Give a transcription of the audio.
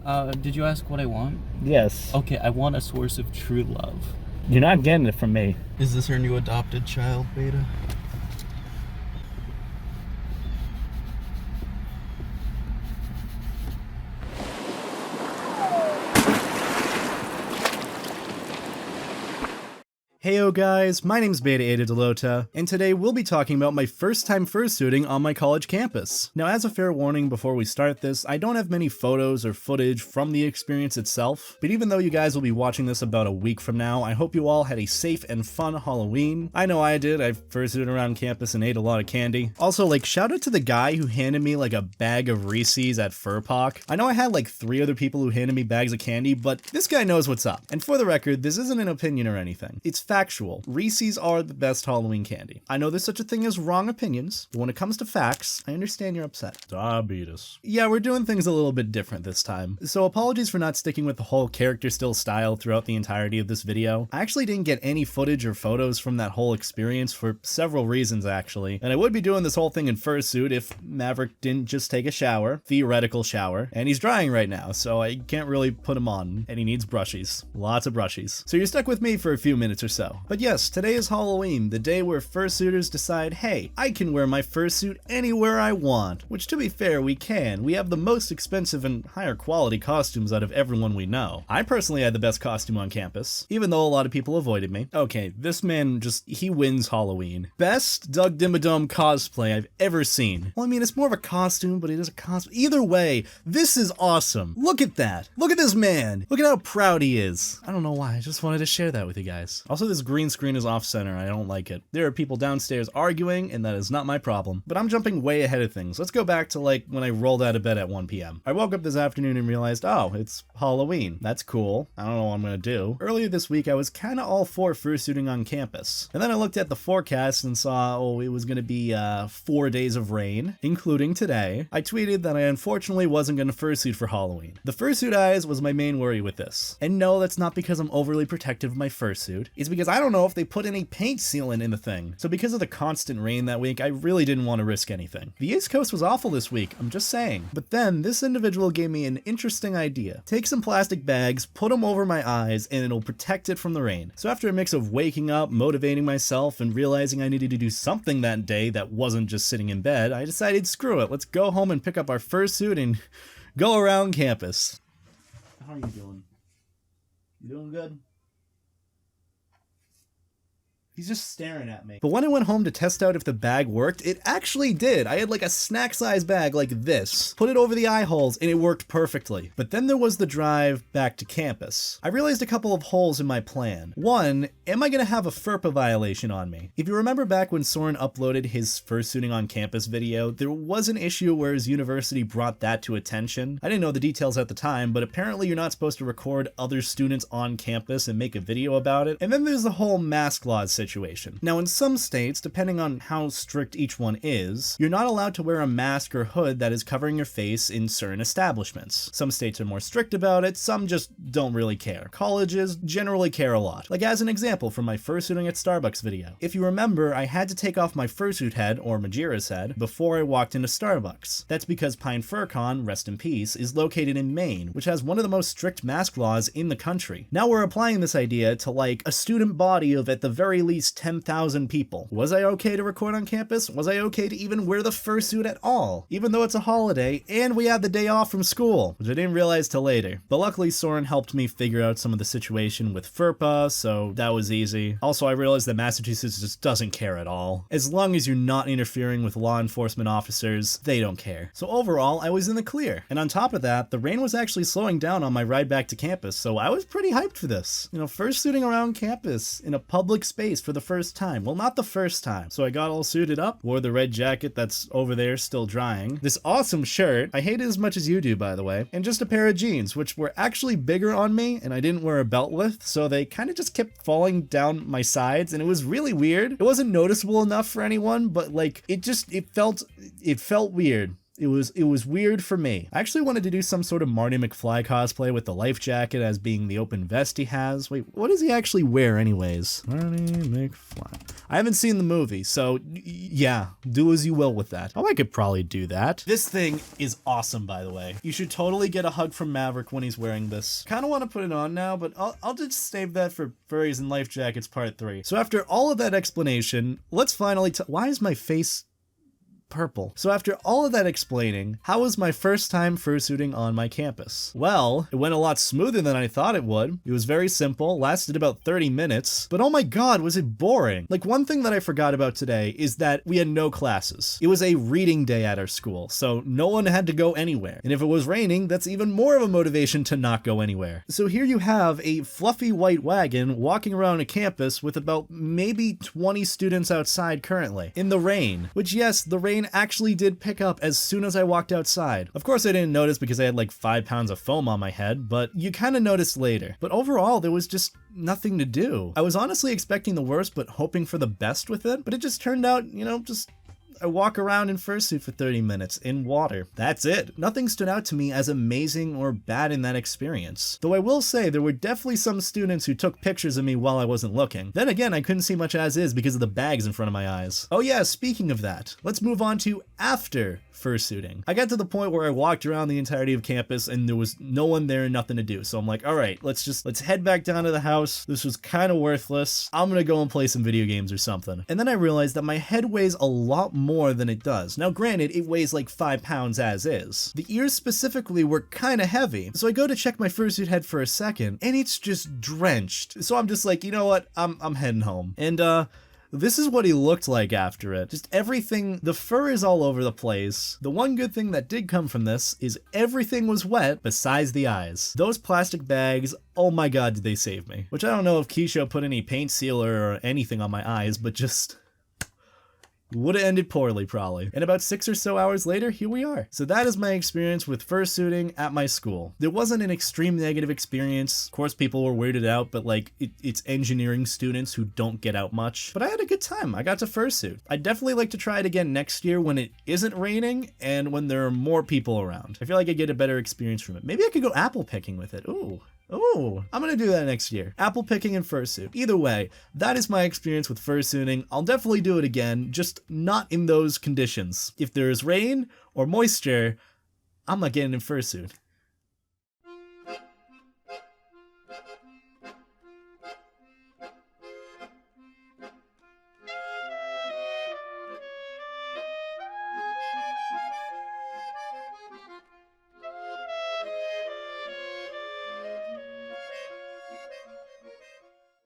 Did you ask what I want? Yes. Okay, I want a source of true love. You're not getting it from me. Is this our new adopted child, Beta? Heyo guys, my name's BetaEtaDelota, and today we'll be talking about my first time fursuiting on my college campus. Now as a fair warning before we start this, I don't have many photos or footage from the experience itself, but even though you guys will be watching this about a week from now, I hope you all had a safe and fun Halloween. I know I did, I fursuited around campus and ate a lot of candy. Also, like, shout out to the guy who handed me like a bag of Reese's at Furpok. I know I had like 3 other people who handed me bags of candy, but this guy knows what's up. And for the record, this isn't an opinion or anything. It's factual. Reese's are the best Halloween candy. I know there's such a thing as wrong opinions, but when it comes to facts, I understand you're upset. Diabetes. Yeah, we're doing things a little bit different this time. So apologies for not sticking with the whole character still style throughout the entirety of this video. I actually didn't get any footage or photos from that whole experience for several reasons actually. And I would be doing this whole thing in fursuit if Maverick didn't just take a shower, theoretical shower, and he's drying right now, so I can't really put him on, and he needs brushies. Lots of brushies. So you're stuck with me for a few minutes or so. But yes, today is Halloween, the day where fursuiters decide, hey, I can wear my fursuit anywhere I want. Which, to be fair, we can. We have the most expensive and higher quality costumes out of everyone we know. I personally had the best costume on campus, even though a lot of people avoided me. Okay, this man he wins Halloween. Best Doug Dimmadome cosplay I've ever seen. Well, I mean, it's more of a costume, but it is a costume. Either way, this is awesome. Look at that. Look at this man. Look at how proud he is. I don't know why, I just wanted to share that with you guys. Also, this green screen is off center. I don't like it. There are people downstairs arguing, and that is not my problem. But I'm jumping way ahead of things. Let's go back to like when I rolled out of bed at 1 p.m. I woke up this afternoon and realized, oh, it's Halloween. That's cool. I don't know what I'm gonna do. Earlier this week, I was kinda all for fursuiting on campus. And then I looked at the forecast and saw, oh, it was gonna be 4 days of rain, including today. I tweeted that I unfortunately wasn't gonna fursuit for Halloween. The fursuit eyes was my main worry with this. And no, that's not because I'm overly protective of my fursuit. It's because I don't know if they put any paint sealant in the thing. So because of the constant rain that week, I really didn't want to risk anything. The East Coast was awful this week, I'm just saying. But then this individual gave me an interesting idea. Take some plastic bags, put them over my eyes, and it'll protect it from the rain. So after a mix of waking up, motivating myself, and realizing I needed to do something that day that wasn't just sitting in bed, I decided, screw it, let's go home and pick up our fursuit and go around campus. How are you doing? You doing good? He's just staring at me. But when I went home to test out if the bag worked, it actually did. I had like a snack-sized bag like this. Put it over the eye holes and it worked perfectly. But then there was the drive back to campus. I realized a couple of holes in my plan. One, am I gonna have a FERPA violation on me? If you remember back when Soren uploaded his fursuiting on campus video, there was an issue where his university brought that to attention. I didn't know the details at the time, but apparently you're not supposed to record other students on campus and make a video about it. And then there's the whole mask laws situation. Now in some states, depending on how strict each one is, you're not allowed to wear a mask or hood that is covering your face in certain establishments. Some states are more strict about it, some just don't really care. Colleges generally care a lot. Like as an example from my fursuiting at Starbucks video. If you remember, I had to take off my fursuit head, or Majira's head, before I walked into Starbucks. That's because Pine FurCon, rest in peace, is located in Maine, which has one of the most strict mask laws in the country. Now we're applying this idea to like a student body of at the very least 10,000 people. Was I okay to record on campus? Was I okay to even wear the fursuit at all? Even though it's a holiday and we had the day off from school, which I didn't realize till later. But luckily Soren helped me figure out some of the situation with FERPA, so that was easy. Also, I realized that Massachusetts just doesn't care at all. As long as you're not interfering with law enforcement officers, they don't care. So overall, I was in the clear. And on top of that, the rain was actually slowing down on my ride back to campus, so I was pretty hyped for this. You know, fursuiting around campus in a public space for the first time. Well, not the first time. So I got all suited up, wore the red jacket that's over there still drying, this awesome shirt, I hate it as much as you do by the way, and just a pair of jeans, which were actually bigger on me and I didn't wear a belt with, so they kind of just kept falling down my sides and it was really weird. It wasn't noticeable enough for anyone, but like it felt weird. It was weird for me. I actually wanted to do some sort of Marty McFly cosplay with the life jacket as being the open vest he has. Wait, what does he actually wear anyways? Marty McFly. I haven't seen the movie, so yeah, do as you will with that. Oh, I could probably do that. This thing is awesome, by the way. You should totally get a hug from Maverick when he's wearing this. Kind of want to put it on now, but I'll just save that for Furries and Life Jackets Part 3. So after all of that explanation, let's finally why is my face purple? So after all of that explaining, how was my first time fursuiting on my campus? Well, it went a lot smoother than I thought it would. It was very simple, lasted about 30 minutes, but oh my god, was it boring. Like, one thing that I forgot about today is that we had no classes. It was a reading day at our school, so no one had to go anywhere. And if it was raining, that's even more of a motivation to not go anywhere. So here you have a fluffy white wagon walking around a campus with about maybe 20 students outside currently, in the rain, which yes, the rain actually did pick up as soon as I walked outside. Of course I didn't notice because I had like 5 pounds of foam on my head, but you kind of noticed later. But overall, there was just nothing to do. I was honestly expecting the worst, but hoping for the best with it, but it just turned out, you know, just I walk around in fursuit for 30 minutes in water. That's it. Nothing stood out to me as amazing or bad in that experience. Though I will say there were definitely some students who took pictures of me while I wasn't looking. Then again, I couldn't see much as is because of the bags in front of my eyes. Oh yeah, speaking of that, let's move on to after fursuiting. I got to the point where I walked around the entirety of campus and there was no one there and nothing to do. So I'm like, all right, let's head back down to the house. This was kind of worthless. I'm gonna go and play some video games or something. And then I realized that my head weighs a lot more than it does. Now granted, it weighs like 5 pounds as is. The ears specifically were kind of heavy. So I go to check my fursuit head for a second and it's just drenched. So I'm just like, you know what? I'm heading home. And this is what he looked like after it. Just everything, the fur is all over the place. The one good thing that did come from this is everything was wet besides the eyes. Those plastic bags, oh my god, did they save me. Which I don't know if Keisha put any paint sealer or anything on my eyes, but just would have ended poorly, probably. And about 6 or so hours later, here we are. So that is my experience with fursuiting at my school. There wasn't an extreme negative experience. Of course, people were weirded out, but like, it's engineering students who don't get out much. But I had a good time. I got to fursuit. I'd definitely like to try it again next year when it isn't raining and when there are more people around. I feel like I get a better experience from it. Maybe I could go apple picking with it. Ooh. Oh, I'm gonna do that next year. Apple picking and fursuit. Either way, that is my experience with fursuiting. I'll definitely do it again, just not in those conditions. If there's rain or moisture, I'm not getting in fursuit.